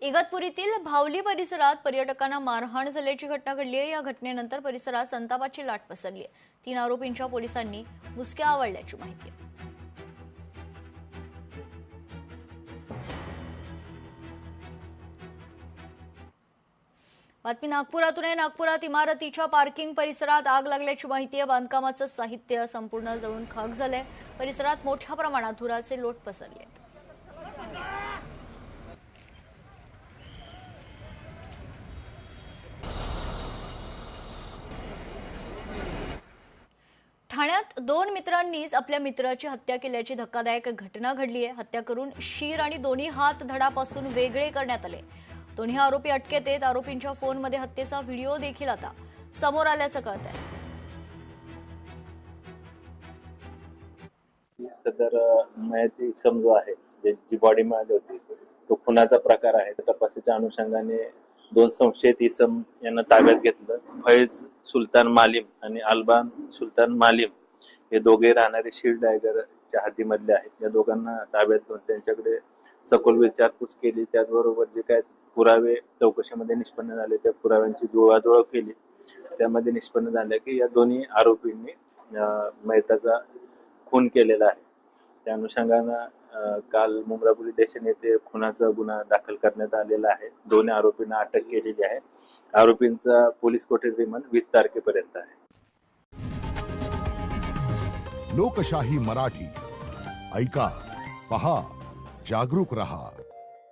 इगतपुरीतील भावली परिसरात पर्यटकांना मारहाण झाल्याची घटना घडली आहे। या घटनेनंतर परिसरात संतापाची लाट पसरली आहे। 3 आरोपींच्या पोलिसांनी मुसक्या आवळल्याची माहिती आहे। बातमी नागपुरातून आहे। नागपुरात इमारतीच्या पार्किंग परिसरात आग लागल्याची माहिती आहे। बांधकामाचं साहित्य संपूर्ण जळून खाक झालंय। परिसरात मोठ्या प्रमाणात धुराचे लोट पसरले आहेत। ठाण्यात 2 मित्रांनीच आपल्या मित्राची हत्या केल्याची धक्कादायक घटना घडली आहे। हत्या करून शीर आणि दोन्ही हात धडापासून वेगळे करण्यात आले। दोन्ही आरोपी अटकेत आहेत। आरोपींच्या फोनमध्ये हत्येचा व्हिडिओ देखील आता समोर आल्याचं कळतंय। सदर मयती समजू आहे जी बॉडी मिळाली होती तो खुनाचा प्रकार आहे। तपासाच्या अनुषंगाने 2 संशयित इसम यांना ताब्यात घेतलं। फैज सुलतान मालिम आणि अल्बान सुलतान मालिम हे दोघे राहणारे शीर टायगरच्या हद्दीमधले आहेत। या दोघांना ताब्यात घेऊन त्यांच्याकडे सखोल विचारपूस केली। त्याचबरोबर जे काय पुरावे चौकशीमध्ये निष्पन्न झाले त्या पुराव्यांची जुळवाजुळव केली। त्यामध्ये निष्पन्न झाले की या दोन्ही आरोपींनी मयताचा खून केलेला आहे। त्या अनुषंगाने काल मुंब्रा पोलीस स्टेशन येथे खुनाचा गुन्हा दाखल करण्यात आलेला आहे। 2 आरोपींना अटक केलेली आहे। आरोपींचा पोलीस कोठडी रिमांड 20 तारखेपर्यंत आहे। लोकशाही मराठी ऐका, पहा, जागरूक रहा।